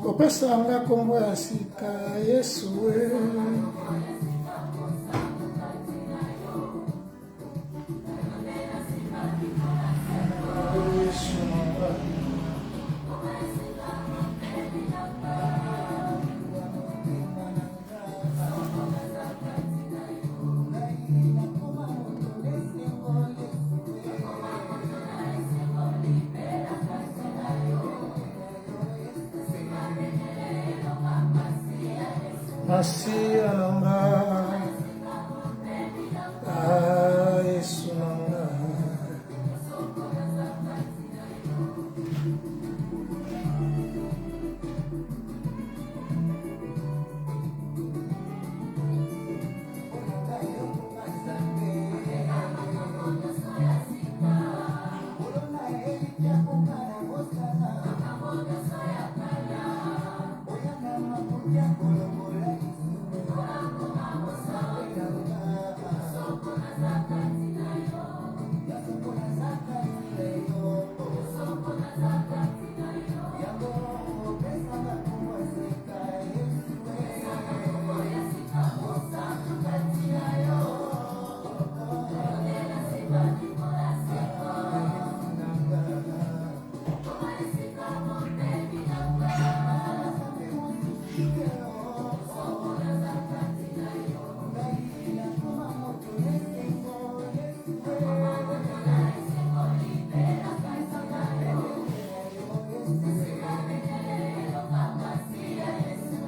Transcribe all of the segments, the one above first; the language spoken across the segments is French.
Opesanga kombo ya sika Yesu Masia nanga Yesu nanga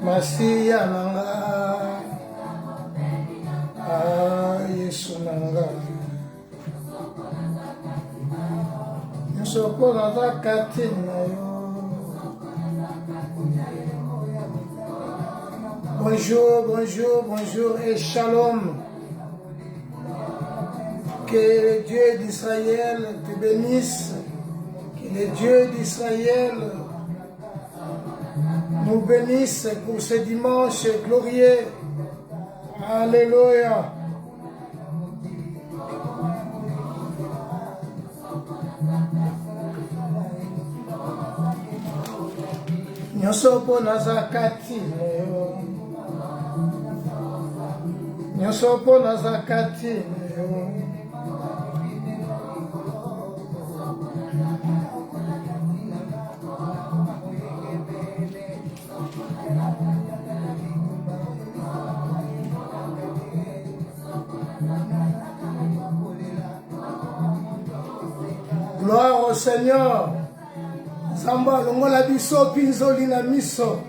Masia nanga Yesu nanga Nyosoko naza kati na yo. Bonjour, bonjour, bonjour et shalom. Que le Dieu d'Israël te bénisse. Que le Dieu d'Israël nous bénisse pour ce dimanche glorieux. Alléluia. Nyonso po nazakati leo. Nyonso po nazakati leo. Gloire au Seigneur. Samba longola biso pinzoli na miso.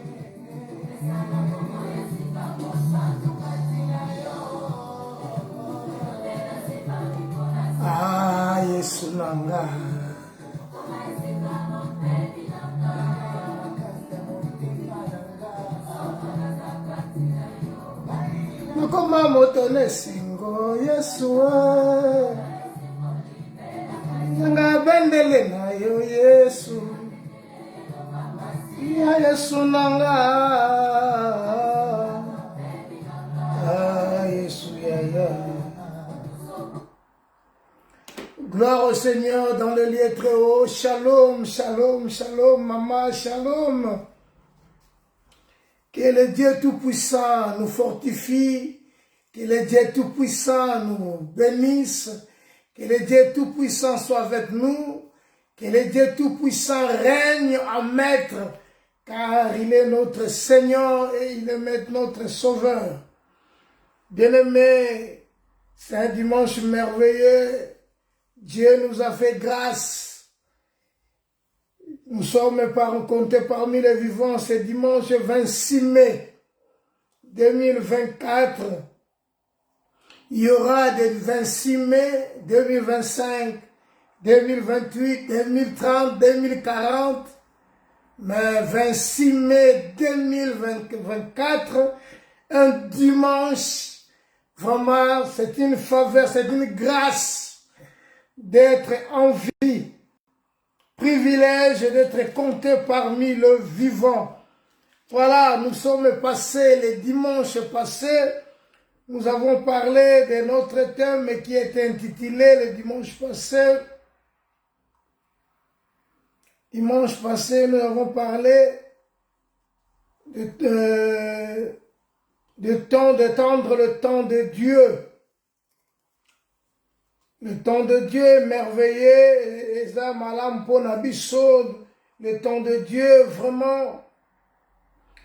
Yesu nanga. Nakoma moto nesingo Yesu Nanga bendele na yo Yesu. Ya Yesu nanga. Yesu ya. Gloire au Seigneur dans le lieu très haut. Shalom, shalom, shalom, maman, shalom. Que le Dieu Tout-Puissant nous fortifie. Que le Dieu Tout-Puissant nous bénisse. Que le Dieu Tout-Puissant soit avec nous. Que le Dieu Tout-Puissant règne en maître. Car il est notre Seigneur et il est notre Sauveur. Bien-aimés, c'est un dimanche merveilleux. Dieu nous a fait grâce. Nous sommes comptés parmi les vivants ce dimanche 26 mai 2024. Il y aura des 26 mai 2025, 2028, 2030, 2040. Mais 26 mai 2024, un dimanche, vraiment, c'est une faveur, c'est une grâce d'être en vie, privilège d'être compté parmi le vivant. Voilà, nous sommes passés, les dimanches passés, nous avons parlé de notre thème qui est intitulé le dimanche passé. Dimanche passé, nous avons parlé d'étendre le temps de Dieu. Le temps de Dieu est merveilleux. Le temps de Dieu, vraiment,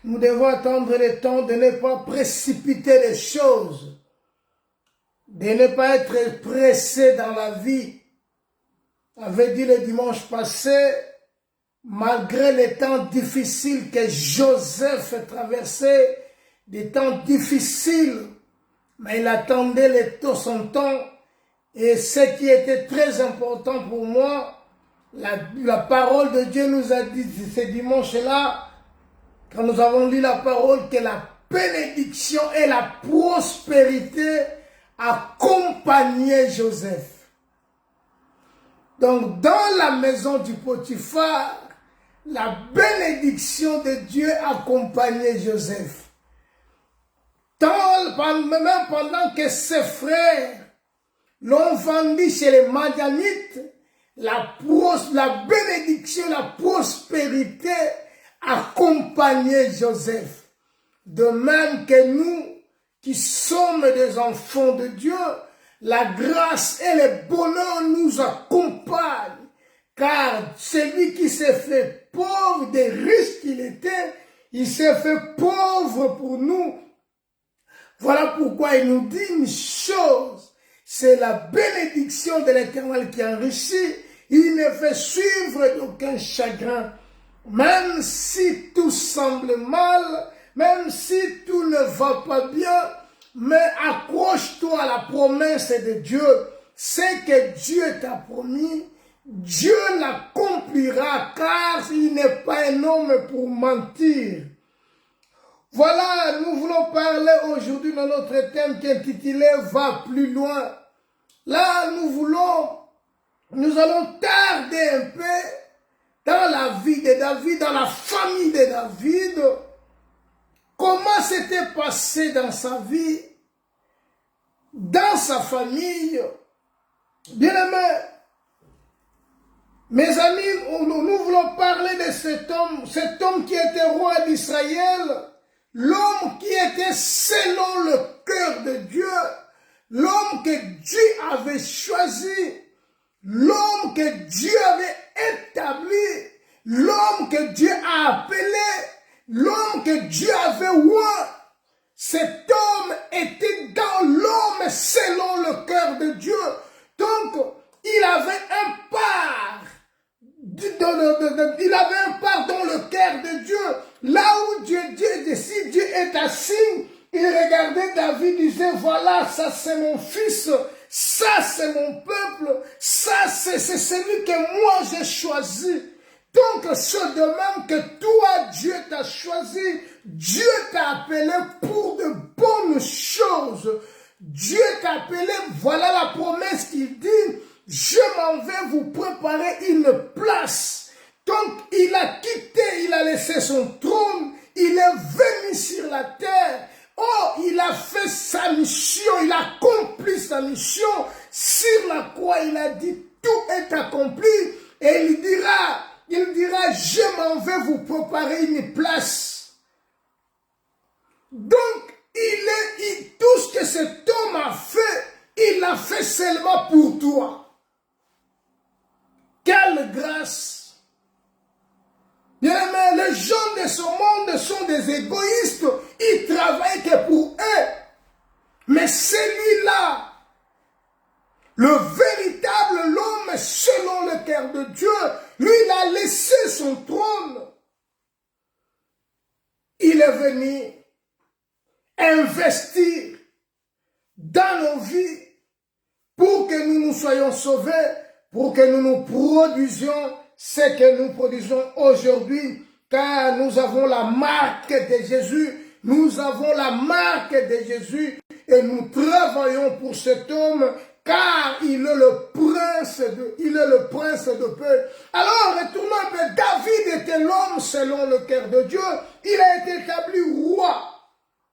nous devons attendre le temps de ne pas précipiter les choses, de ne pas être pressé dans la vie. Avait dit le dimanche passé, malgré les temps difficiles que Joseph a traversé, des temps difficiles, mais il attendait son temps. Et ce qui était très important pour moi, la parole de Dieu nous a dit ce dimanche-là, quand nous avons lu la parole, que la bénédiction et la prospérité accompagnaient Joseph. Donc, dans la maison du Potiphar, la bénédiction de Dieu accompagnait Joseph. Même pendant que ses frères l'ont vendu chez les Madianites, la bénédiction, la prospérité accompagnait Joseph. De même que nous, qui sommes des enfants de Dieu, la grâce et le bonheur nous accompagnent. Car celui qui s'est fait pauvre des riches qu'il était, il s'est fait pauvre pour nous. Voilà pourquoi il nous dit une chose. C'est la bénédiction de l'Éternel qui enrichit. Il ne fait suivre d'aucun chagrin. Même si tout semble mal, même si tout ne va pas bien, mais accroche-toi à la promesse de Dieu. C'est que Dieu t'a promis, Dieu l'accomplira, car il n'est pas un homme pour mentir. Voilà, nous voulons parler aujourd'hui de notre thème qui est intitulé « Va plus loin ». Là, nous allons tarder un peu dans la vie de David, dans la famille de David. Comment s'était passé dans sa vie, dans sa famille. Bien-aimés, mes amis, nous voulons parler de cet homme qui était roi d'Israël, l'homme qui était selon le cœur de Dieu, l'homme que Dieu avait choisi, l'homme que Dieu avait établi, l'homme que Dieu a appelé, l'homme que Dieu avait oint. Cet homme était dans l'homme selon le cœur de Dieu. Donc, il avait un part. Il avait un part dans le cœur de Dieu. Là où si Dieu est assis, il regardait David, il disait, voilà, ça c'est mon fils, ça c'est mon peuple, ça c'est celui que moi j'ai choisi. Donc, c'est de même que toi, Dieu t'a choisi, Dieu t'a appelé pour de bonnes choses. Dieu t'a appelé, voilà la promesse qu'il dit, je m'en vais vous préparer une place. Donc, il a quitté, il a laissé son trône, il est venu sur la terre. Oh, il a fait sa mission, il a accompli sa mission. Sur la croix, il a dit, tout est accompli. Et il dira, je m'en vais vous préparer une place. Donc, tout ce que cet homme a fait, il l'a fait seulement pour toi. Quelle grâce! Bien-aimés, les gens de ce monde sont des égoïstes. Ils travaillent que pour eux. Mais celui-là, le véritable l'homme selon le cœur de Dieu, lui, il a laissé son trône. Il est venu investir dans nos vies pour que nous soyons sauvés, pour que nous produisions ce que nous produisons aujourd'hui, car nous avons la marque de Jésus, nous avons la marque de Jésus et nous travaillons pour cet homme car il est le prince de paix. Alors, retournons un peu. David était l'homme selon le cœur de Dieu. Il a été établi roi.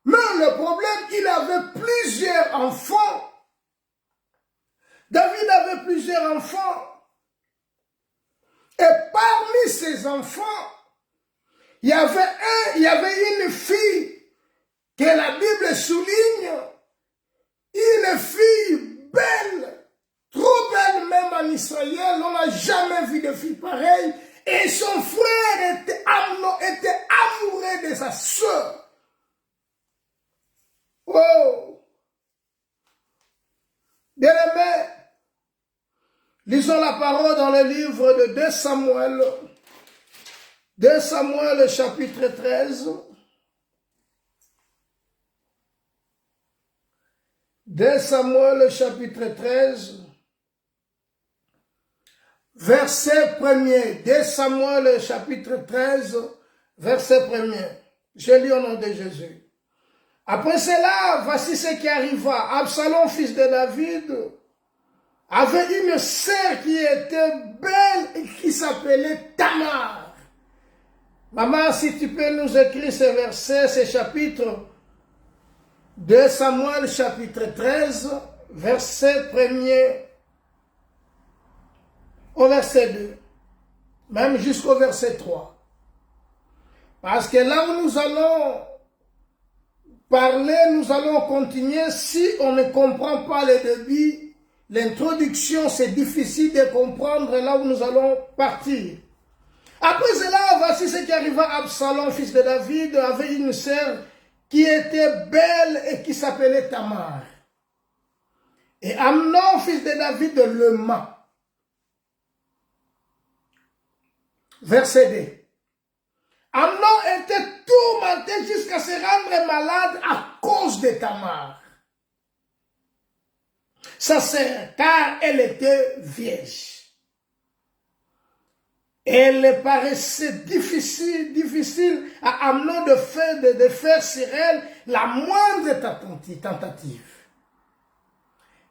Mais le problème, il avait plusieurs David avait plusieurs enfants. Et parmi ses enfants, il y avait une fille que la Bible souligne, une fille belle, trop belle même en Israël. On n'a jamais vu de fille pareille. Et son frère était amoureux de sa sœur. Oh! Bien-aimés, lisons la parole dans le livre de 2 Samuel. 2 Samuel chapitre 13. 2 Samuel chapitre 13. Verset 1er. 2 Samuel chapitre 13. Verset 1er. Je lis au nom de Jésus. Après cela, voici ce qui arriva. Absalom, fils de David, avait une sœur qui était belle et qui s'appelait Tamar. Maman, si tu peux nous écrire ce verset, ce chapitre 2 Samuel chapitre 13, verset 1er au verset 2, même jusqu'au verset 3. Parce que là où nous allons parler, nous allons continuer. Si on ne comprend pas le début, l'introduction, c'est difficile de comprendre là où nous allons partir. Après cela, voici ce qui arriva. Absalom, fils de David, avait une sœur qui était belle et qui s'appelait Tamar. Et Amnon, fils de David, l'aima. Verset 2. Amnon était tourmenté jusqu'à se rendre malade à cause de Tamar, sa sœur, car elle était vierge. Elle paraissait difficile à Amnon de faire sur elle la moindre tentative.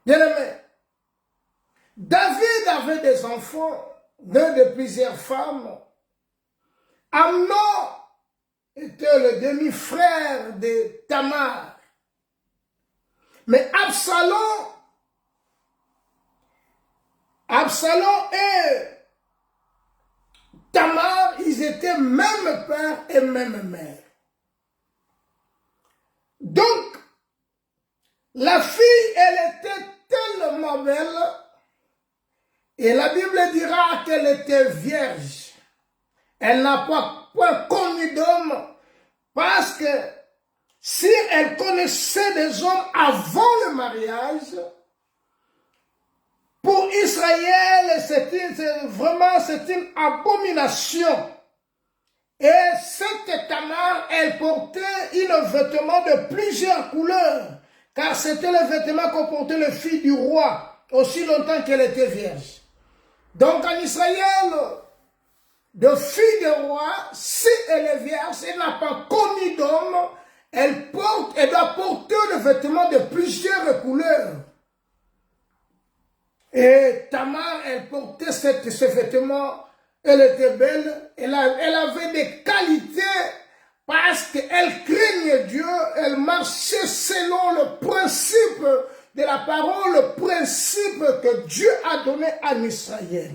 Bien-aimé, David avait des enfants, nés de plusieurs femmes. Amnon était le demi-frère de Tamar. Mais Absalom et Tamar, ils étaient même père et même mère. Donc, la fille, elle était tellement belle, et la Bible dira qu'elle était vierge. Elle n'a pas connu d'homme, parce que si elle connaissait des hommes avant le mariage, pour Israël, c'est une abomination. Et cette Tamar, elle portait un vêtement de plusieurs couleurs, car c'était le vêtement qu'on portait le fils du roi, aussi longtemps qu'elle était vierge. Donc en Israël, de fille de roi, si elle est vierge, elle n'a pas connu d'homme, elle doit porter le vêtement de plusieurs couleurs. Et Tamar, elle portait ce vêtement, elle était belle, elle avait des qualités parce qu'elle craignait Dieu, elle marchait selon le principe de la parole, le principe que Dieu a donné à Israël.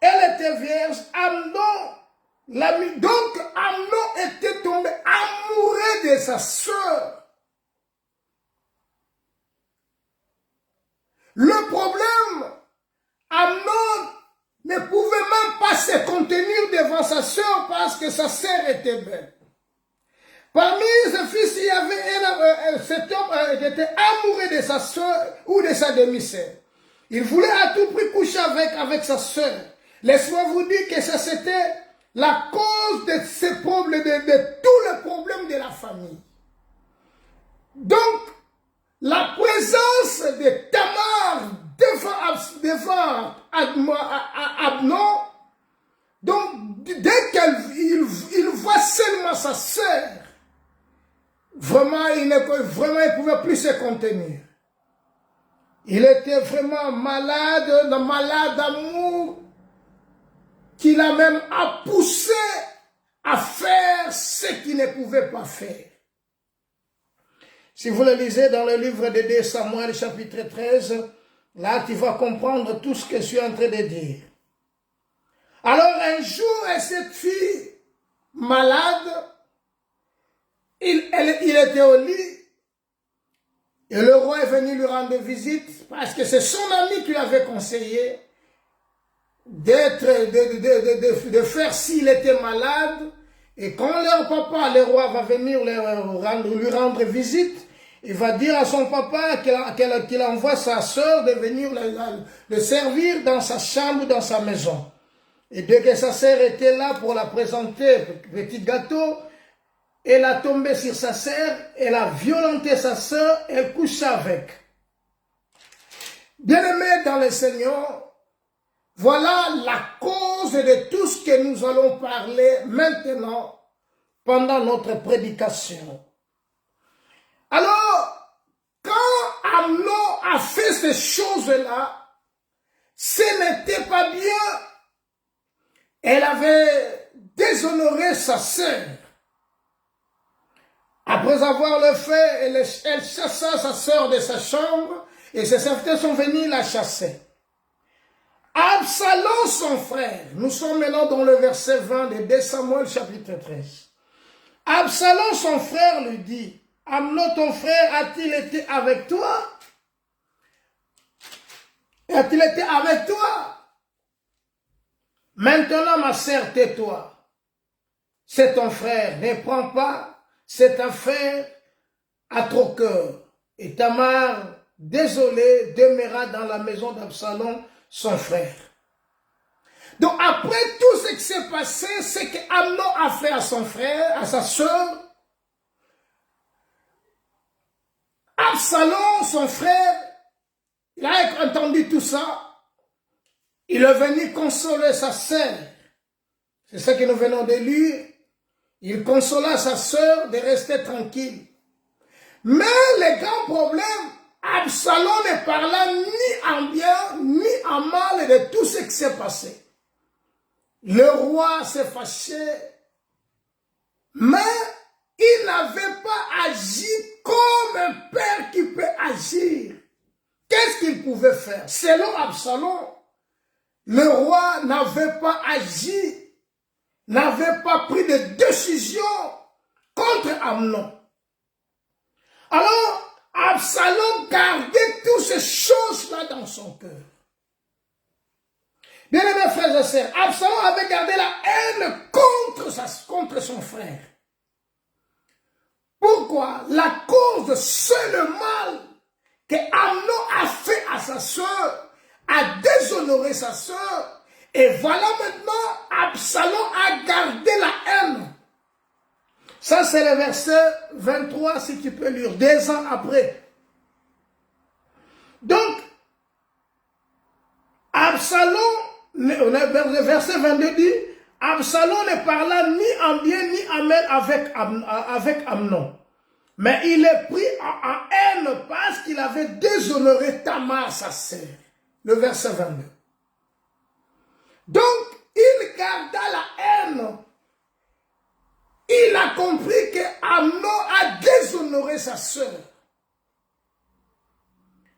Elle était vierge, donc Amnon était tombé amoureux de sa sœur. Le problème, Amnon ne pouvait même pas se contenir devant sa sœur parce que sa sœur était belle. Parmi ses fils, il y avait cet homme qui était amoureux de sa sœur ou de sa demi-sœur. Il voulait à tout prix coucher avec sa sœur. Laisse-moi vous dire que ça c'était la cause de ces problèmes, de tous les problèmes de la famille. Donc, la présence de Tamar devant Amnon, donc dès qu'il voit seulement sa sœur, vraiment il ne pouvait plus se contenir. Il était vraiment malade d'amour, qu'il a même poussé à faire ce qu'il ne pouvait pas faire. Si vous le lisez dans le livre de 2 Samuel chapitre 13, Là, tu vas comprendre tout ce que je suis en train de dire. Alors, un jour, cette fille malade, il était au lit, et le roi est venu lui rendre visite, parce que c'est son ami qui lui avait conseillé de faire s'il était malade, et quand leur papa, le roi, va venir lui rendre visite, il va dire à son papa qu'il envoie sa soeur de venir le servir dans sa chambre, dans sa maison. Et dès que sa sœur était là pour la présenter, petit gâteau, elle a tombé sur sa sœur, elle a violenté sa sœur, elle coucha avec. Bien-aimés dans le Seigneur, voilà la cause de tout ce que nous allons parler maintenant pendant notre prédication. Alors, quand Amnon a fait ces choses-là, ce n'était pas bien. Elle avait déshonoré sa sœur. Après avoir le fait, elle chassa sa sœur de sa chambre et ses serviteurs sont venus la chasser. Absalom, son frère, nous sommes maintenant dans le verset 20 de 2 Samuel chapitre 13. Absalom, son frère, lui dit, Amnon, ton frère, a-t-il été avec toi? A-t-il été avec toi? Maintenant, ma sœur, tais-toi. C'est ton frère, ne prends pas cette affaire à ton cœur. Et Tamar, désolé, demeura dans la maison d'Absalom, son frère. Donc après tout ce qui s'est passé, c'est qu'Amnon a fait à son frère, à sa sœur. Absalom, son frère, il a entendu tout ça. Il est venu consoler sa sœur. C'est ce que nous venons de lire. Il consola sa sœur de rester tranquille. Mais le grand problème, Absalom ne parla ni en bien, ni en mal de tout ce qui s'est passé. Le roi s'est fâché, mais il n'avait pas agi comme un père qui peut agir. Qu'est-ce qu'il pouvait faire? Selon Absalom, le roi n'avait pas agi, n'avait pas pris de décision contre Amnon. Alors, Absalom gardait toutes ces choses-là dans son cœur. Bien-aimés frères et sœurs, Absalom avait gardé la haine contre son frère. Pourquoi? La cause, c'est le mal que Amnon a fait à sa sœur, a déshonoré sa sœur, et voilà maintenant, Absalom a gardé la haine. Ça, c'est le verset 23, si tu peux lire, 2 ans après. Donc, Absalom, le verset 22 dit, Absalom ne parla ni en bien ni en mal avec Amnon. Mais il est pris en haine parce qu'il avait déshonoré Tamar, sa sœur. Le verset 22. Donc, il garda la haine. Il a compris que Amnon a déshonoré sa sœur.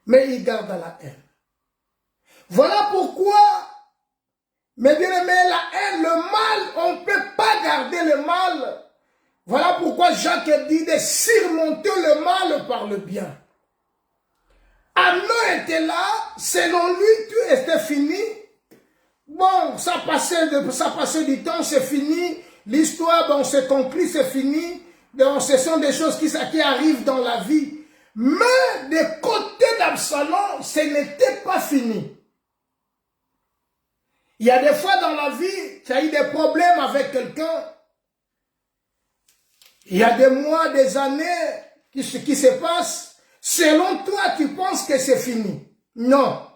Mais il garda la haine. Voilà pourquoi, mes bien-aimés, la haine, le mal, on ne peut pas garder le mal. Voilà pourquoi Jacques dit de surmonter le mal par le bien. Amnon était là, selon lui, tout était fini. Bon, ça passait du temps, c'est fini. L'histoire, bon, c'est conclu, c'est fini. Donc, ce sont des choses qui arrivent dans la vie. Mais des côtés d'Absalom, ce n'était pas fini. Il y a des fois dans la vie, tu as eu des problèmes avec quelqu'un. Il y a des mois, des années qui se passent. Selon toi, tu penses que c'est fini. Non.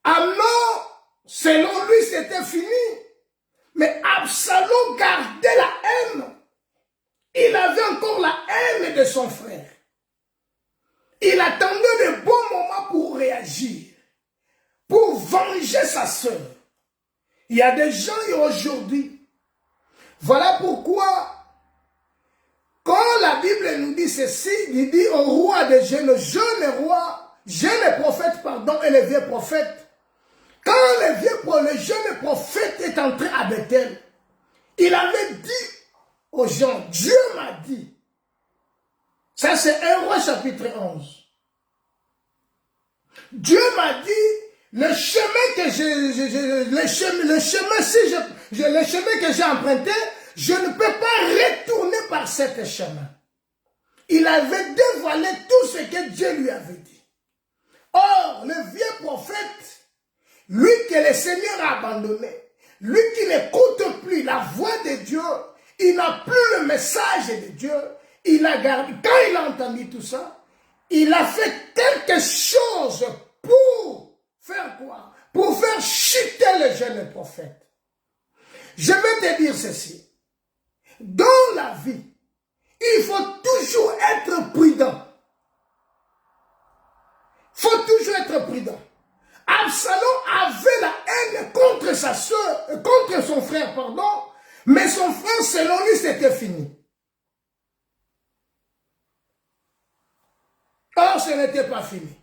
Amnon, selon lui, c'était fini. Mais Absalom gardait la haine. Il avait encore la haine de son frère. Il attendait de bons moments pour réagir, pour venger sa sœur. Il y a des gens aujourd'hui. Voilà pourquoi, quand la Bible nous dit ceci, il dit au roi des jeunes, le jeune roi, jeune prophète, pardon, et le vieux prophète. Quand le jeune prophète est entré à Bethel, il avait dit aux gens, Dieu m'a dit. Ça c'est 1 Roi chapitre 11. Dieu m'a dit, le chemin que le chemin que j'ai emprunté, je ne peux pas retourner par cet chemin. Il avait dévoilé tout ce que Dieu lui avait dit. Or, le vieux prophète, lui que le Seigneur a abandonné, lui qui n'écoute plus la voix de Dieu, il n'a plus le message de Dieu, il a gardé, quand il a entendu tout ça, il a fait quelque chose pour faire quoi? Pour faire chuter le jeune prophète. Je vais te dire ceci. Dans la vie, il faut toujours être prudent. Il faut toujours être prudent. Absalom avait la haine contre sa soeur, contre son frère, pardon, mais son frère, selon lui, c'était fini. Or, ce n'était pas fini.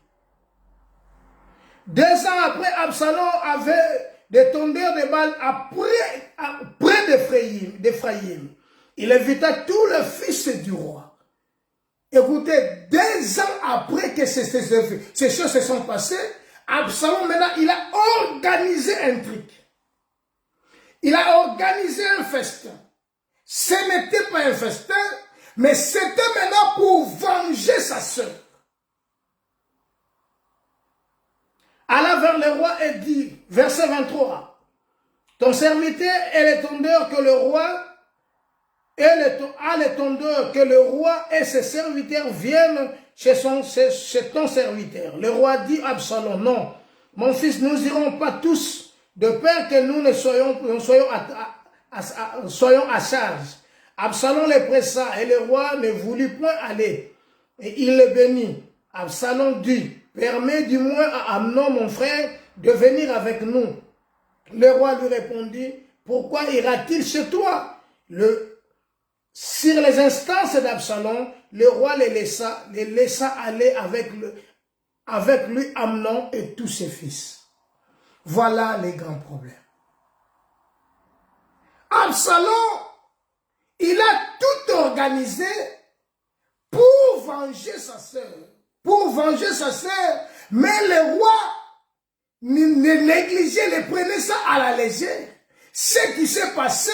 2 ans après, Absalom avait des tondeurs de balles près d'Ephraïm. Il invita tous les fils du roi. Écoutez, 2 ans après que ces choses se sont passées, Absalom, maintenant, il a organisé un truc. Il a organisé un festin. Ce n'était pas un festin, mais c'était maintenant pour venger sa sœur. Alla vers le roi et dit, verset 23, ton serviteur est le tondeur que le roi, le tondeur que le roi et ses serviteurs viennent chez ton serviteur. Le roi dit à Absalom, non, mon fils, nous n'irons pas tous, de peur que nous soyons à charge. Absalom le pressa et le roi ne voulut point aller. Et il le bénit. Absalom dit, permets du moins à Amnon, mon frère, de venir avec nous. Le roi lui répondit, pourquoi ira-t-il chez toi? Sur les instances d'Absalom, le roi les laissa aller avec lui Amnon et tous ses fils. Voilà les grands problèmes. Absalom, il a tout organisé pour venger sa sœur. Mais le roi ne négligeait, ne prenait ça à la légère. Ce qui s'est passé,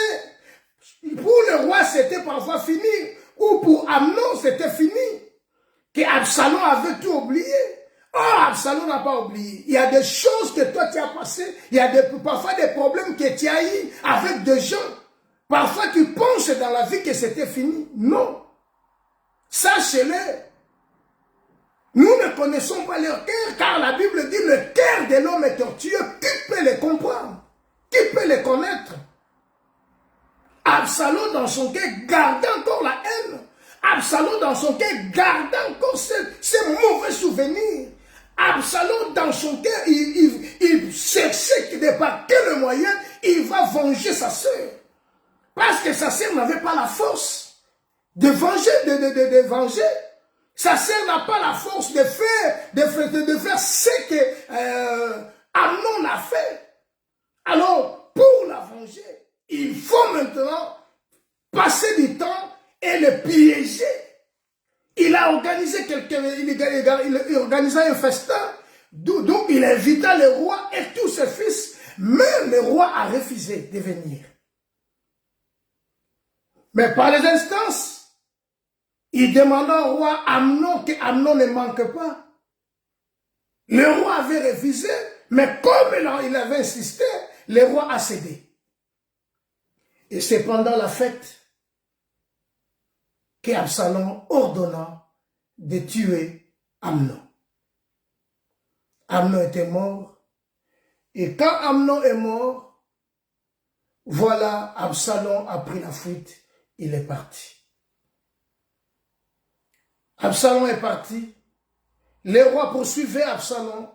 pour le roi, c'était parfois fini. Ou pour Amnon, c'était fini. Que Absalom avait tout oublié. Or, Absalom n'a pas oublié. Il y a des choses que toi tu as passées. Il y a parfois des problèmes que tu as eu avec des gens. Parfois tu penses dans la vie que c'était fini. Non. Sachez-le. Nous ne connaissons pas leur cœur, car la Bible dit le cœur de l'homme est tortueux. Qui peut le comprendre? Qui peut le connaître? Absalom dans son cœur gardait encore la haine. Absalom dans son cœur gardait encore ces mauvais souvenirs. Absalom dans son cœur, il cherchait de par quel moyen il va venger sa sœur. Parce que sa sœur n'avait pas la force de venger, Sa sœur n'a pas la force de faire ce que Amnon a fait. Alors, pour la venger, il faut maintenant passer du temps et le piéger. Il a organisé il organisait un festin, donc il invita le roi et tous ses fils, mais le roi a refusé de venir. Mais par les instances, il demanda au roi Amnon que Amnon ne manque pas. Le roi avait refusé, mais comme il avait insisté, le roi a cédé. Et c'est pendant la fête qu'Absalom ordonna de tuer Amnon. Amnon était mort. Et quand Amnon est mort, voilà, Absalom a pris la fuite. Il est parti. Absalom est parti. Le roi poursuivait Absalom.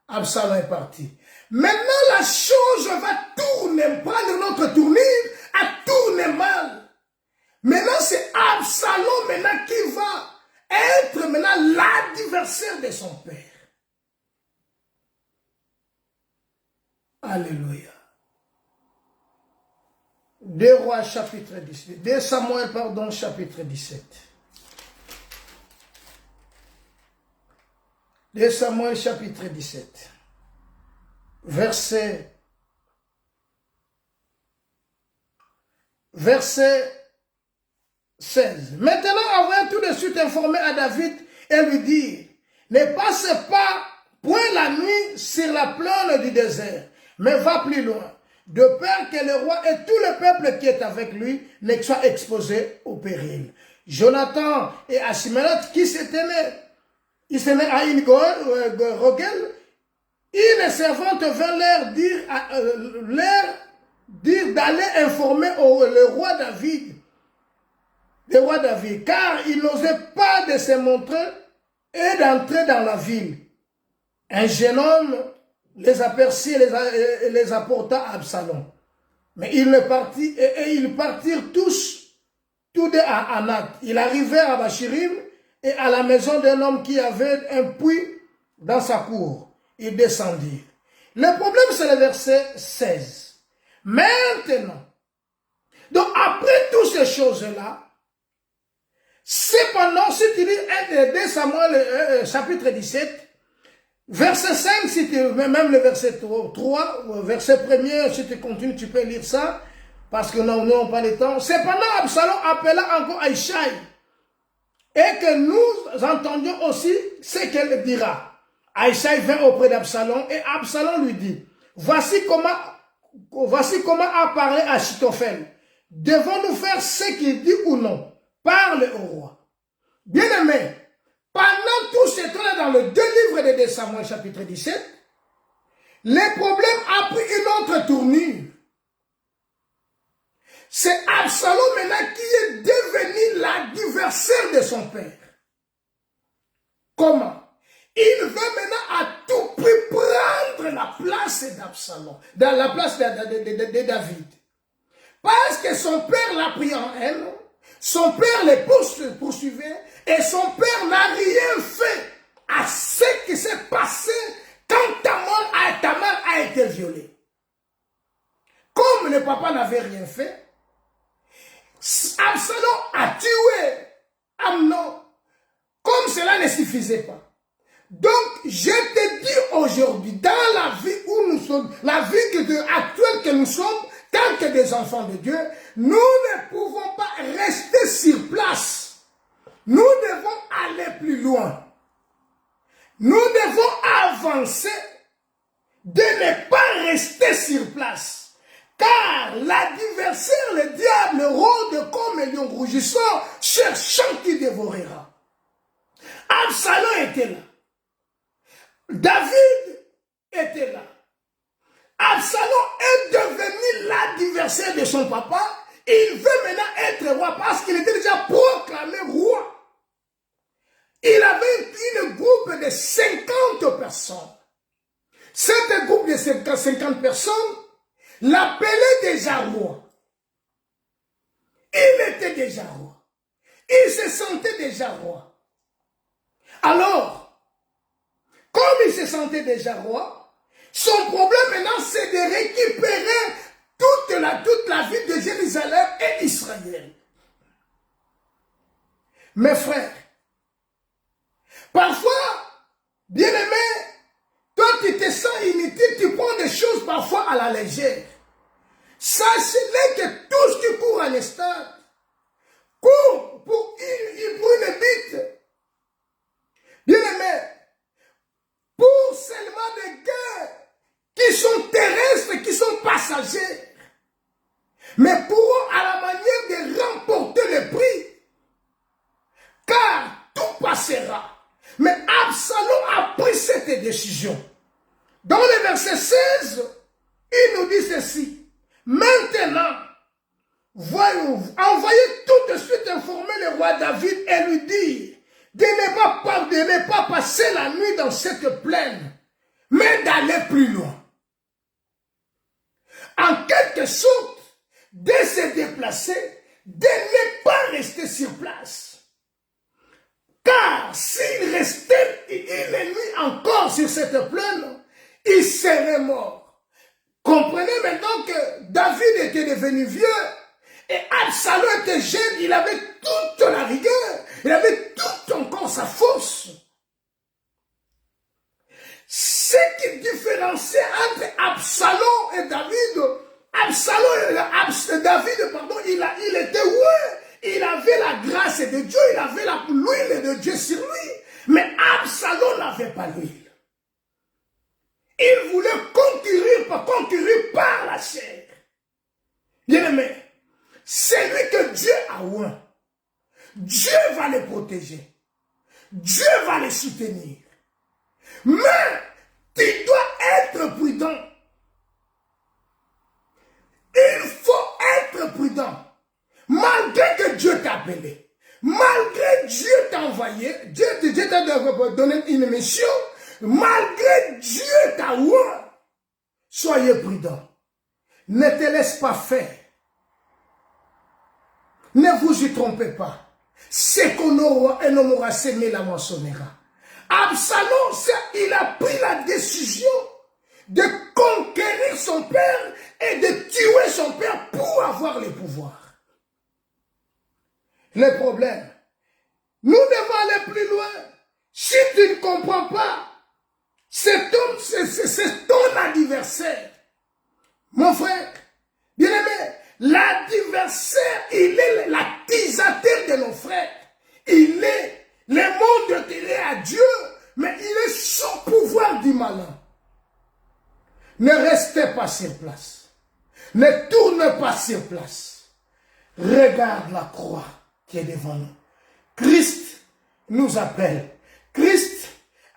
Absalom est parti. Maintenant, la chose va tourner, prendre notre tournure, à tourner mal. Maintenant, c'est Absalom maintenant qui va être maintenant l'adversaire de son père. Alléluia. 2 Rois chapitre 17. 2 Samuel, pardon, chapitre 17. 2 Samuel chapitre 17. Verset 16. Maintenant, envoyez tout de suite informer à David et lui dire, ne passe pas point la nuit sur la plaine du désert, mais va plus loin, de peur que le roi et tout le peuple qui est avec lui ne soient exposés au péril. Jonathan et Achimelech qui se tenaient à une Rogel, une servante vint leur dire d'aller informer le roi David, car il n'osait pas de se montrer et d'entrer dans la ville. Un jeune homme les aperçut et les apporta à Absalom. Mais ils partirent tous deux à Anath. Ils arrivèrent à Bachirim et à la maison d'un homme qui avait un puits dans sa cour. Ils descendirent. Le problème, c'est le verset 16. Maintenant, donc après toutes ces choses-là, cependant, si tu lis 2 Samuel chapitre 17, verset 5, si tu, même le verset 3, verset 1er, si tu continues, tu peux lire ça, parce que nous n'avons pas le temps. Cependant, Absalom appela encore Aïchaï, et que nous entendions aussi ce qu'elle dira. Aïchaï vint auprès d'Absalom, et Absalom lui dit, voici comment a parlé Achitophel. Devons-nous faire ce qu'il dit ou non? Parle au roi. Bien-aimé, pendant tout ce temps-là, dans le 2 livres de 2 Samuel, chapitre 17, le problème a pris une autre tournure. C'est Absalom maintenant qui est devenu l'adversaire de son père. Comment? Il veut maintenant à tout prix prendre la place d'Absalom, dans la place de David. Parce que son père l'a pris en haine, son père les poursuivait, et son père n'a rien fait à ce qui s'est passé quand Tamar a été violée. Comme le papa n'avait rien fait, Absalom a tué Amnon, comme cela ne suffisait pas. Donc, je te dis aujourd'hui, dans la vie où nous sommes, la vie actuelle que nous sommes, tant que des enfants de Dieu, nous ne pouvons pas rester sur place. Nous devons aller plus loin. Nous devons avancer, de ne pas rester sur place. Car l'adversaire, le diable, rôde comme un lion rougissant, cherchant qui dévorera. Absalom était là. David était là. Absalom est devenu l'adversaire de son papa. Il veut maintenant être roi parce qu'il était déjà proclamé roi. Il avait une groupe de 50 personnes. Cet groupe de 50 personnes l'appelait déjà roi. Il était déjà roi. Il se sentait déjà roi. Alors, comme il se sentait déjà roi, son problème maintenant c'est de récupérer toute la ville de Jérusalem et d'Israël. Mes frères, parfois, bien-aimé, toi tu te sens inutile, tu prends des choses parfois à la légère. Sachez-le que tout ce qui court en stade, court pour une bite. Bien-aimé, pour seulement des gains qui sont terrestres, qui sont passagers, mais pourront à la manière de remporter le prix, car tout passera. Mais Absalom a pris cette décision. Dans le verset 16, il nous dit ceci. Maintenant, envoyez tout de suite informer le roi David et lui dire de ne pas passer la nuit dans cette plaine, mais d'aller plus loin. En quelque sorte, de se déplacer, de ne pas rester sur place. Car s'il restait une nuit encore sur cette plaine, il serait mort. Comprenez maintenant que David était devenu vieux et Absalom était jeune, il avait toute la rigueur, il avait toute encore sa force. Ce qui différenciait entre Absalom et David, David, pardon, il était ouais, il avait la grâce de Dieu, il avait l'huile de Dieu sur lui, mais Absalom n'avait pas l'huile. Il voulait conquérir par la chair. Bien-aimé, c'est lui que Dieu a oint. Dieu va le protéger. Dieu va le soutenir. Mais tu dois être prudent. Il faut être prudent. Malgré que Dieu t'a appelé, malgré Dieu t'a envoyé, Dieu t'a donné une mission, malgré Dieu t'a oint, soyez prudent. Ne te laisse pas faire. Ne vous y trompez pas. C'est qu'on aura, un homme aura semé, la moissonnera. Absalom, il a pris la décision de conquérir son père et de tuer son père pour avoir le pouvoir. Le problème, nous devons aller plus loin. Si tu ne comprends pas, c'est ton adversaire. Mon frère, bien-aimé, l'adversaire, il est l'accusateur de nos frères. Il est, le monde il est à Dieu, mais il est sous pouvoir du malin. Ne restez pas sur place. Ne tournez pas sur place. Regarde la croix qui est devant nous. Christ nous appelle. Christ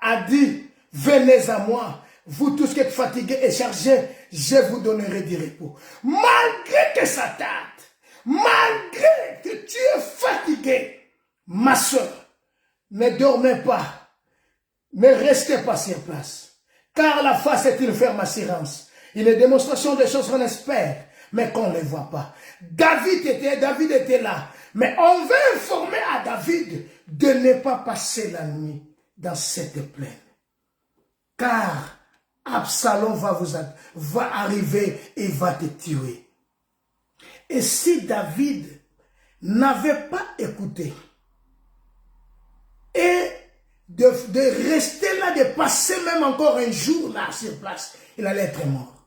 a dit, venez à moi, vous tous qui êtes fatigués et chargés, je vous donnerai du repos. Malgré que ça tarde, malgré que tu es fatigué, ma soeur, ne dormez pas, ne restez pas sur place. Car la face est une ferme assurance. Une démonstration des choses qu'on espère, mais qu'on ne voit pas. David était là. Mais on veut informer à David de ne pas passer la nuit dans cette plaine. Car Absalom va arriver et va te tuer. Et si David n'avait pas écouté et de rester là, de passer même encore un jour là sur place, il allait être mort.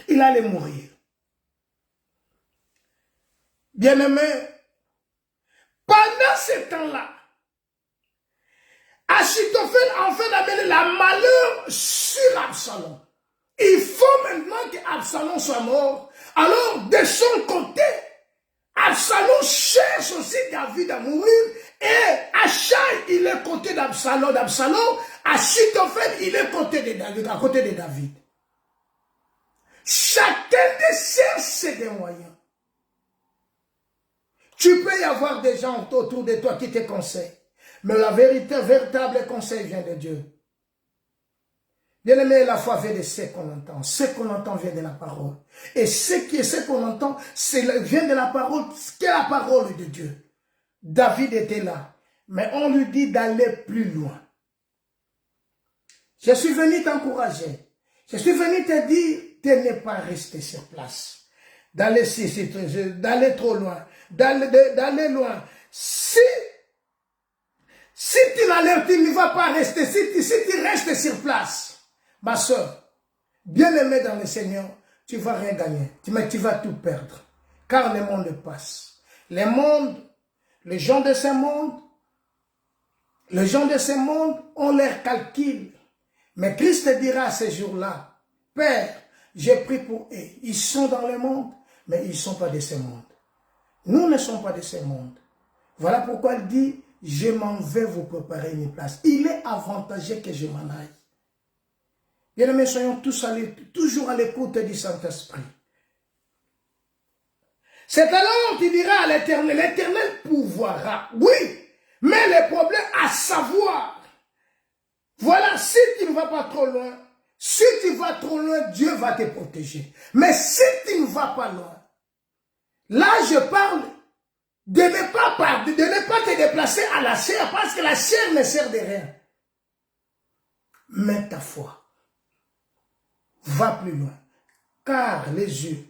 Il allait mourir. Bien-aimé, pendant ce temps-là, Achitophel en fait d'amener la malheur sur Absalom. Il faut maintenant qu'Absalom soit mort. Alors, de son côté, Absalom cherche aussi David à mourir. Et Achai, il est côté d'Absalom. Achitophel, il est côté de David, à côté de David. Chacun de cherche ses des moyens. Tu peux y avoir des gens autour de toi qui te conseillent. Mais la vérité, véritable conseil vient de Dieu. Bien-aimé, la foi vient de ce qu'on entend. Ce qu'on entend vient de la parole. Et ce qu'on entend vient de la parole, ce qu'est la parole de Dieu. David était là. Mais on lui dit d'aller plus loin. Je suis venu t'encourager. Je suis venu te dire de ne pas rester sur place. D'aller trop loin. D'aller loin. Si tu ne vas pas rester, si tu restes sur place, ma soeur, bien-aimée dans le Seigneur, tu ne vas rien gagner, mais tu vas tout perdre. Car le monde passe. Le monde, les gens de ce monde ont leur calcul. Mais Christ dira à ce jour-là, Père, j'ai pris pour eux. Ils sont dans le monde, mais ils ne sont pas de ce monde. Nous ne sommes pas de ce monde. Voilà pourquoi il dit, je m'en vais vous préparer une place. Il est avantageux que je m'en aille. Bien-aimés, soyons toujours à l'écoute du Saint-Esprit. C'est alors tu diras à l'Éternel, l'Éternel pourvoira. Oui, mais le problème à savoir, voilà, si tu ne vas pas trop loin, si tu vas trop loin, Dieu va te protéger. Mais si tu ne vas pas loin, là je parle de ne pas te déplacer à la chair, parce que la chair ne sert de rien. Mais ta foi. va plus loin. Car les yeux,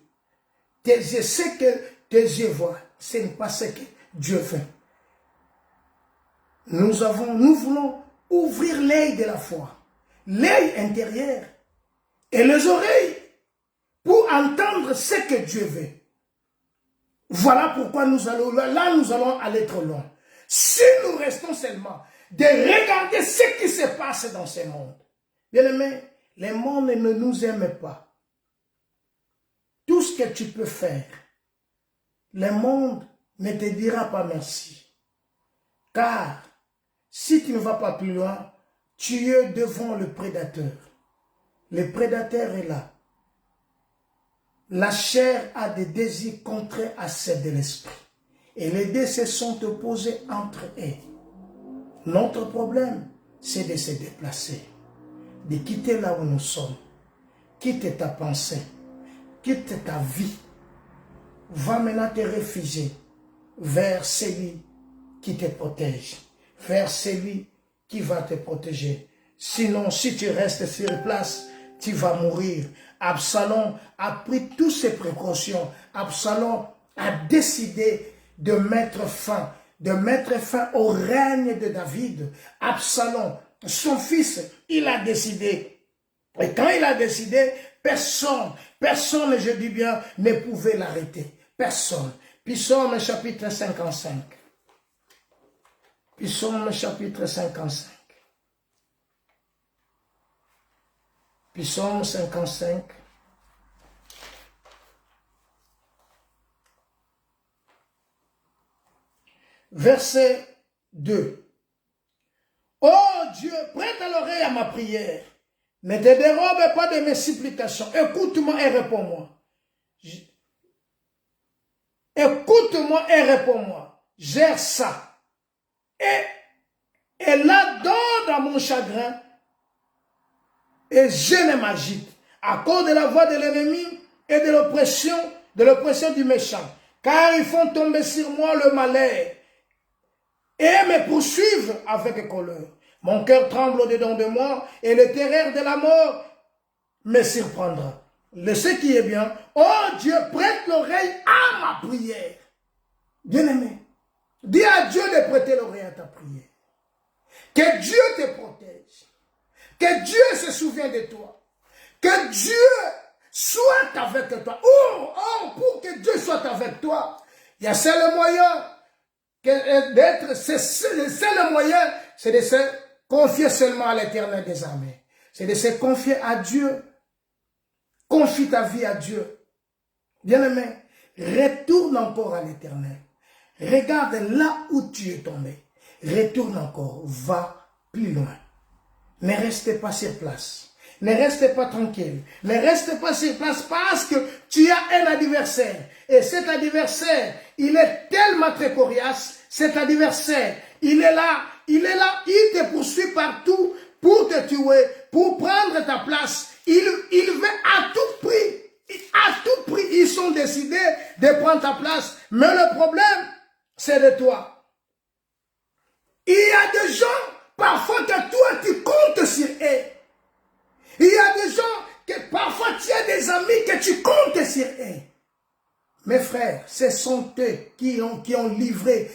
tes yeux, ce que tes yeux voient, ce n'est pas ce que Dieu fait. Nous voulons ouvrir l'œil de la foi, l'œil intérieur et les oreilles pour entendre ce que Dieu veut. Voilà pourquoi nous allons aller trop loin. Si nous restons seulement de regarder ce qui se passe dans ce monde. Bien-aimés, le monde ne nous aime pas. Tout ce que tu peux faire, le monde ne te dira pas merci. Car si tu ne vas pas plus loin, tu es devant le prédateur. Le prédateur est là. La chair a des désirs contraires à ceux de l'esprit. Et les deux se sont opposés entre eux. Notre problème, c'est de se déplacer, de quitter là où nous sommes. Quitte ta pensée, quitte ta vie. Va maintenant te réfugier vers celui qui te protège, vers celui qui va te protéger. Sinon, si tu restes sur place, tu vas mourir. Absalom a pris toutes ses précautions. Absalom a décidé de mettre fin au règne de David. Absalom, son fils, il a décidé. Et quand il a décidé, personne, je dis bien, ne pouvait l'arrêter. Personne. Psaume chapitre 55. Psaume chapitre 55. Psaume 55. Verset 2. Oh Dieu, prête à l'oreille à ma prière. Ne te dérobe pas de mes supplications. Écoute-moi et réponds-moi. Écoute-moi et réponds-moi. Gère ça. Et là-dedans, dans mon chagrin, et je ne m'agite à cause de la voix de l'ennemi et de l'oppression du méchant. Car ils font tomber sur moi le malheur et me poursuivent avec colère. Mon cœur tremble au-dedans de moi et le terreur de la mort me surprendra. Ce qui est bien, oh Dieu, prête l'oreille à ma prière. Bien-aimé, dis à Dieu de prêter l'oreille à ta prière. Que Dieu te protège. Que Dieu se souvienne de toi. Que Dieu soit avec toi. Pour que Dieu soit avec toi, il y a seul moyen d'être, c'est le seul moyen, c'est de se confier seulement à l'Éternel des armées. C'est de se confier à Dieu. Confie ta vie à Dieu. Bien-aimé, retourne encore à l'Éternel. Regarde là où tu es tombé. Retourne encore. Va plus loin. Ne restez pas sur place. Ne restez pas tranquille. Ne restez pas sur place parce que tu as un adversaire. Et cet adversaire, il est tellement très coriace. Cet adversaire, il est là, il te poursuit partout pour te tuer, pour prendre ta place. Il veut à tout prix, ils sont décidés de prendre ta place. Mais le problème, c'est de toi. Il y a des gens, parfois que toi, tu comptes sur eux. Il y a des gens que parfois tu as des amis que tu comptes sur eux. Mes frères, ce sont eux qui ont livré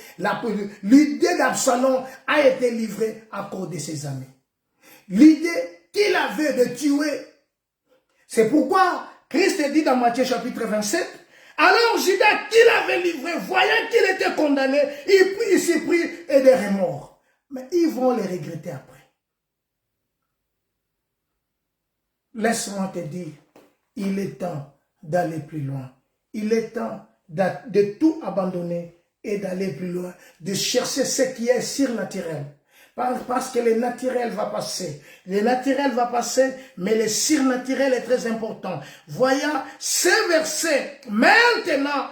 l'idée d'Absalom a été livrée à cause de ses amis. L'idée qu'il avait de tuer. C'est pourquoi Christ dit dans Matthieu chapitre 27, alors Judas qu'il avait livré, voyant qu'il était condamné, il s'est pris et des remords. Mais ils vont les regretter après. Laisse-moi te dire, il est temps d'aller plus loin. Il est temps de tout abandonner et d'aller plus loin, de chercher ce qui est surnaturel. Parce que le naturel va passer. Le naturel va passer, mais le surnaturel est très important. Voyant ce verset, maintenant,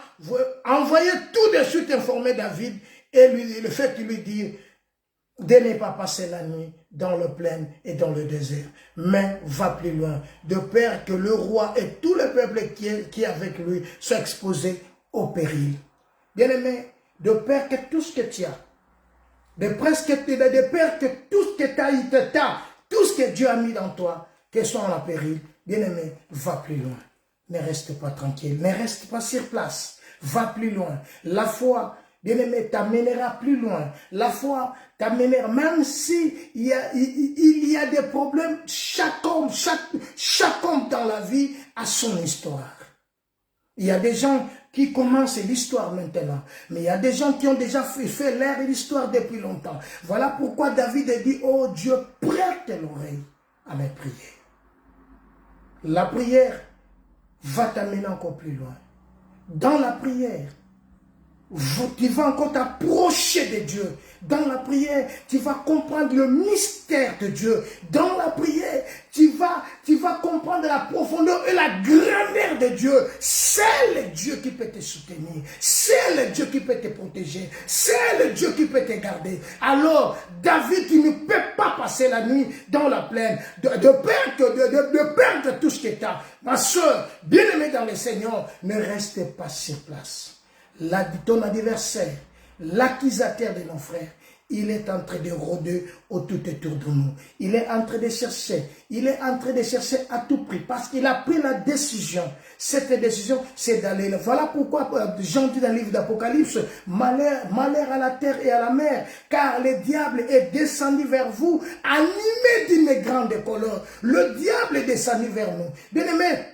envoyez tout de suite informer David et le fait de lui dire de ne pas passer la nuit dans le plaine et dans le désert, mais va plus loin, de peur que le roi et tout le peuple qui est avec lui soient exposés au péril. Bien-aimé, de peur que tout ce que tu as, de peur que tout ce que tu as, tout ce que Dieu a mis dans toi, que soit en péril, Bien-aimé, va plus loin. Ne reste pas tranquille, ne reste pas sur place. Va plus loin. La foi, bien-aimé, t'amènera plus loin. La foi t'amènera, même si il y a des problèmes, chaque homme dans la vie a son histoire. Il y a des gens qui commencent l'histoire maintenant, mais il y a des gens qui ont déjà fait l'air et l'histoire depuis longtemps. Voilà pourquoi David a dit, oh Dieu, prête l'oreille à mes prières. La prière va t'amener encore plus loin. Dans la prière, tu vas encore t'approcher de Dieu. Dans la prière, tu vas comprendre le mystère de Dieu. Dans la prière, tu vas comprendre la profondeur et la grandeur de Dieu. C'est le Dieu qui peut te soutenir. C'est le Dieu qui peut te protéger. C'est le Dieu qui peut te garder. Alors, David, tu ne peux pas passer la nuit dans la plaine, de perdre tout ce que tu as. Ma soeur, bien-aimée dans le Seigneur, ne restez pas sur place. Ton adversaire, l'accusateur de nos frères, il est en train de rôder autour de nous. Il est en train de chercher. Il est en train de chercher à tout prix. Parce qu'il a pris la décision. Cette décision, c'est d'aller. Voilà pourquoi Jean dit dans le livre d'Apocalypse, malheur à la terre et à la mer. Car le diable est descendu vers vous, animé d'une grande colère. Le diable est descendu vers nous. Bien-aimés,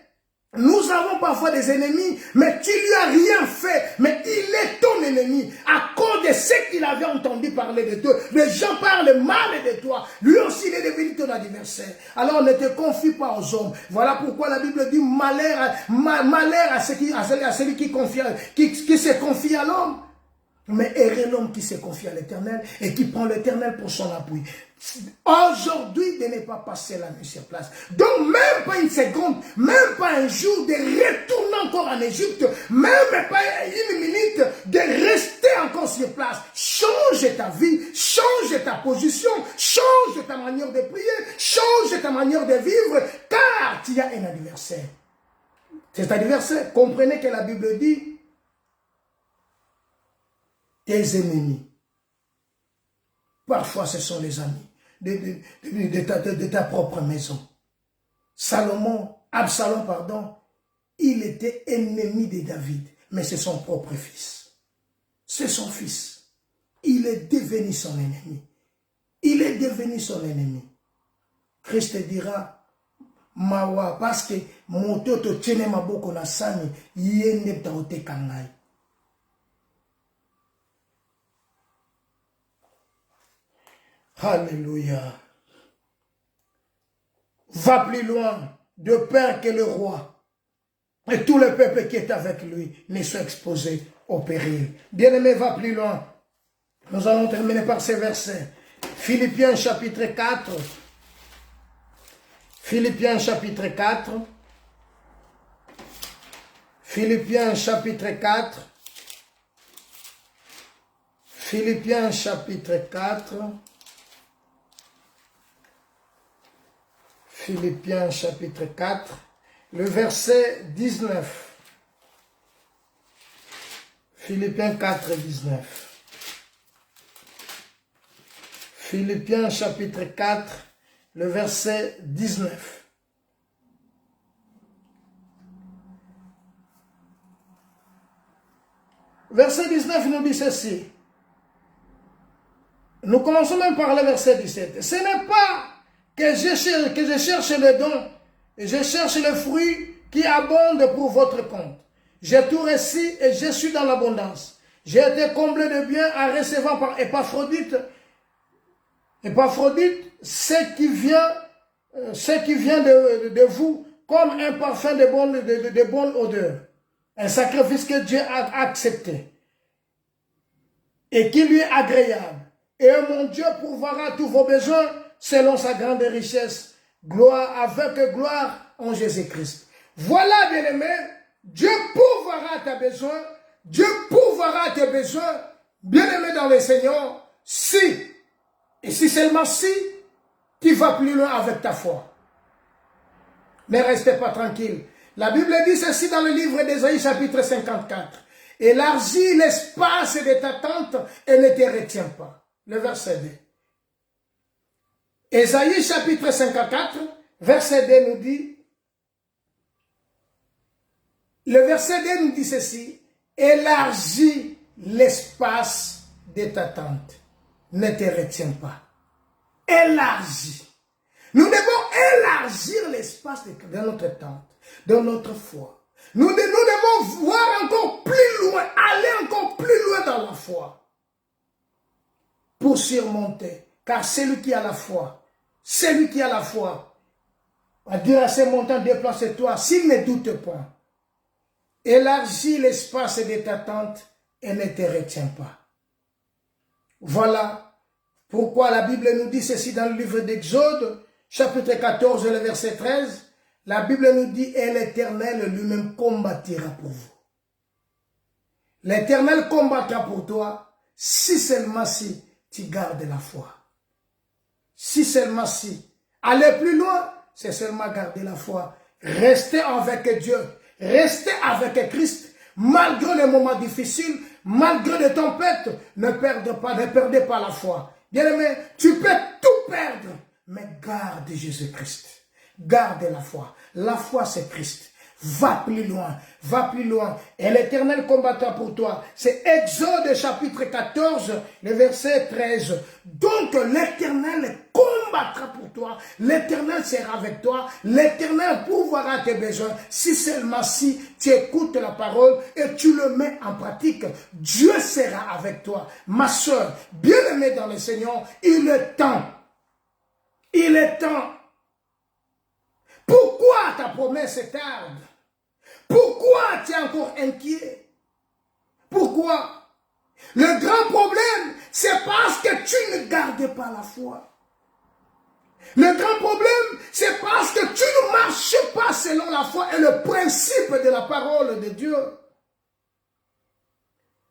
nous avons parfois des ennemis, mais tu lui as rien fait, mais il est ton ennemi. À cause de ce qu'il avait entendu parler de toi, les gens parlent mal de toi. Lui aussi, il est devenu ton adversaire. Alors ne te confie pas aux hommes. Voilà pourquoi la Bible dit malheur à celui qui se confie à l'homme. Mais heureux l'homme qui se confie à l'Éternel et qui prend l'Éternel pour son appui. Aujourd'hui, de ne pas passer la nuit sur place. Donc, même pas une seconde, même pas un jour de retourner encore en Égypte, même pas une minute de rester encore sur place. Change ta vie, change ta position, change ta manière de prier, change ta manière de vivre, car tu as un adversaire. Cet adversaire, comprenez que la Bible dit, tes ennemis. Parfois, ce sont les amis de ta propre maison. Absalom, pardon, il était ennemi de David, mais c'est son propre fils. C'est son fils. Il est devenu son ennemi. Il est devenu son ennemi. Christ dira, Mawa, parce que mon toto tiene maboko na sani, yende taote kangai. Alléluia. Va plus loin, de peur que le roi et tout le peuple qui est avec lui ne soit exposé au péril. Bien-aimé, va plus loin. Nous allons terminer par ces versets. Philippiens chapitre 4. Philippiens chapitre 4. Philippiens chapitre 4. Philippiens chapitre 4. Philippiens chapitre 4, le verset 19. Philippiens 4, 19. Philippiens chapitre 4, le verset 19. Verset 19 nous dit ceci. Nous commençons même par le verset 17. Ce n'est pas que je cherche le don, et je cherche le fruit qui abonde pour votre compte. J'ai tout reçu et je suis dans l'abondance. J'ai été comblé de bien en recevant par Épaphrodite. Épaphrodite, ce qui vient de vous comme un parfum de bonne odeur. Un sacrifice que Dieu a accepté et qui lui est agréable. Et mon Dieu pourvoira tous vos besoins selon sa grande richesse, avec gloire en Jésus-Christ. Voilà, bien-aimé, Dieu pourvoira tes besoins, Dieu pourvoira tes besoins, bien-aimé dans le Seigneur, si, et si seulement si, tu vas plus loin avec ta foi. Ne restez pas tranquille. La Bible dit ceci dans le livre d'Ésaïe chapitre 54. Élargis l'espace de ta tente et ne te retiens pas. Le verset 2. Ésaïe chapitre 54, verset 2 nous dit, Le verset 2 nous dit ceci, élargis l'espace de ta tente, ne te retiens pas. Élargis. Nous devons élargir l'espace de notre tente, de notre foi. Nous devons voir encore plus loin, aller encore plus loin dans la foi pour surmonter. Car celui qui a la foi, va dire à ces montagnes, déplace-toi, s'il ne doute pas. Élargis l'espace de ta tente et ne te retiens pas. Voilà pourquoi la Bible nous dit ceci dans le livre d'Exode, chapitre 14, le verset 13. La Bible nous dit, et l'Éternel lui-même combattira pour vous. L'Éternel combattra pour toi, si seulement si tu gardes la foi. Si seulement si. Aller plus loin, c'est seulement garder la foi. Rester avec Dieu. Rester avec Christ. Malgré les moments difficiles, malgré les tempêtes, ne perdez pas la foi. Bien-aimé, tu peux tout perdre, mais garde Jésus-Christ. Garde la foi. La foi, c'est Christ. Va plus loin, va plus loin. Et l'Éternel combattra pour toi. C'est Exode chapitre 14, le verset 13. Donc l'Éternel combattra pour toi. L'Éternel sera avec toi. L'Éternel pourvoira tes besoins. Si seulement si tu écoutes la parole et tu le mets en pratique, Dieu sera avec toi. Ma soeur, bien-aimée dans le Seigneur, il est temps. Il est temps. Pourquoi ta promesse est tarde? Pourquoi tu es encore inquiet? Pourquoi? Le grand problème, c'est parce que tu ne gardes pas la foi. Le grand problème, c'est parce que tu ne marches pas selon la foi et le principe de la parole de Dieu.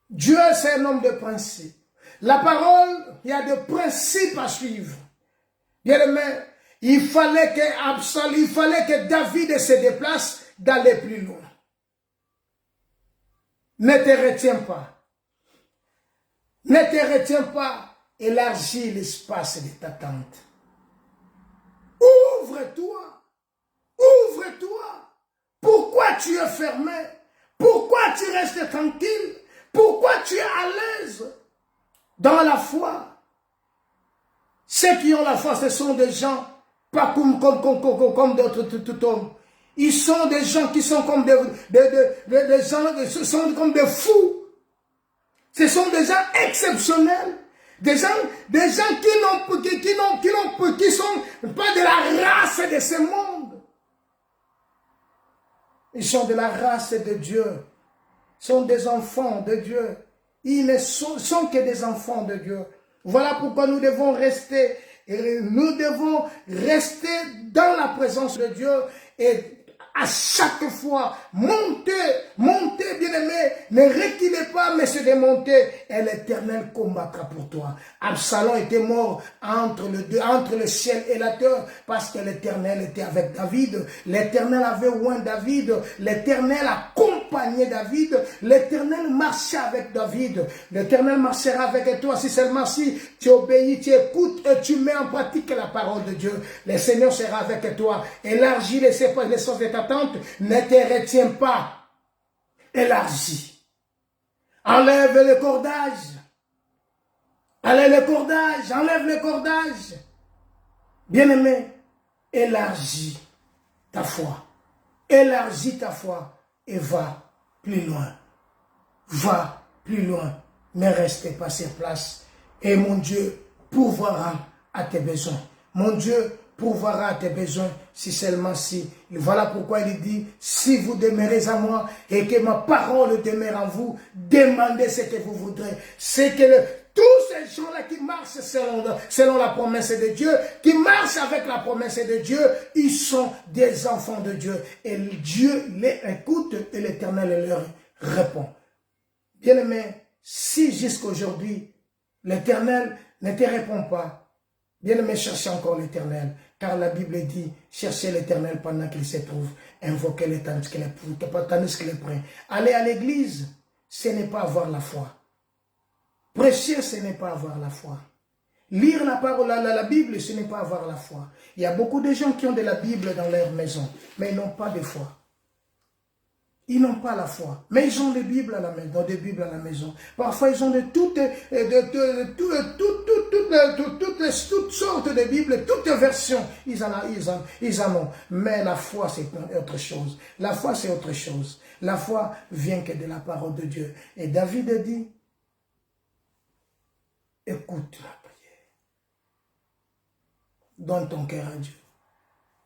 Dieu, c'est un homme de principe. La parole, il y a des principes à suivre. Bien-aimé, il fallait que David se déplace d'aller plus loin. Ne te retiens pas. Ne te retiens pas. Élargis l'espace de ta tente. Ouvre-toi. Ouvre-toi. Pourquoi tu es fermé? Pourquoi tu restes tranquille? Pourquoi tu es à l'aise dans la foi? Ceux qui ont la foi, ce sont des gens pas comme d'autres tout hommes. Ils sont des gens qui sont comme des gens, sont comme des fous. Ce sont des gens exceptionnels. Des gens qui sont pas de la race de ce monde. Ils sont de la race de Dieu. Ils sont des enfants de Dieu. Ils ne sont que des enfants de Dieu. Voilà pourquoi nous devons rester. Nous devons rester dans la présence de Dieu et à chaque fois, montez, bien-aimé, ne reculez pas, mais se démontez, et l'Éternel combattra pour toi. Absalom était mort entre le ciel et la terre, parce que l'Éternel était avec David. L'Éternel avait oint David, l'Éternel accompagnait David, l'Éternel marchait avec David. L'Éternel marchera avec toi si seulement si tu obéis, tu écoutes et tu mets en pratique la parole de Dieu. Le Seigneur sera avec toi. Élargis les sens de ta tente, ne te retiens pas. Élargis. Enlève le cordage. Enlève le cordage. Bien-aimé, élargis ta foi. Élargis ta foi et va plus loin. Va plus loin. Ne restez pas sur place. Et mon Dieu pourvoira à tes besoins. Mon Dieu pourvoira à tes besoins si seulement si. Voilà pourquoi il dit, si vous demeurez à moi et que ma parole demeure en vous, demandez ce que vous voudrez. C'est que tous ces gens-là qui marchent selon la promesse de Dieu, qui marchent avec la promesse de Dieu, ils sont des enfants de Dieu. Et Dieu les écoute et l'Éternel leur répond. Bien-aimé, si jusqu'aujourd'hui, l'Éternel ne te répond pas, bien-aimé, cherchez encore l'Éternel, car la Bible dit, cherchez l'Éternel pendant qu'il se trouve, invoquez-le tandis qu'il est prêt. Aller à l'église, ce n'est pas avoir la foi. Prêcher, ce n'est pas avoir la foi. Lire la parole, la Bible, ce n'est pas avoir la foi. Il y a beaucoup de gens qui ont de la Bible dans leur maison, mais ils n'ont pas de foi. Ils n'ont pas la foi, mais ils ont des Bibles à la maison, Parfois, ils ont toutes sortes de Bibles, toutes les versions. Ils en ont. Mais la foi, c'est autre chose. La foi, c'est autre chose. La foi vient que de la parole de Dieu. Et David a dit, écoute la prière. Donne ton cœur à Dieu.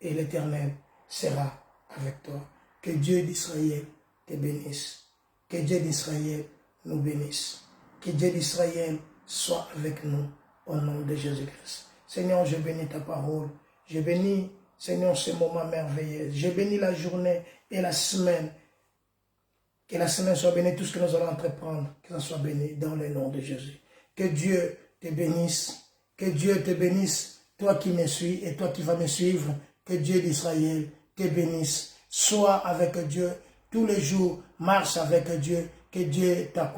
Et l'Éternel sera avec toi. Que Dieu d'Israël te bénisse. Que Dieu d'Israël nous bénisse. Que Dieu d'Israël soit avec nous au nom de Jésus-Christ. Seigneur, je bénis ta parole. Je bénis, Seigneur, ce moment merveilleux. Je bénis la journée et la semaine. Que la semaine soit bénie, tout ce que nous allons entreprendre, que ça soit béni dans le nom de Jésus. Que Dieu te bénisse. Que Dieu te bénisse, toi qui me suis et toi qui vas me suivre. Que Dieu d'Israël te bénisse. Sois avec Dieu tous les jours. Marche avec Dieu. Que Dieu t'accompagne.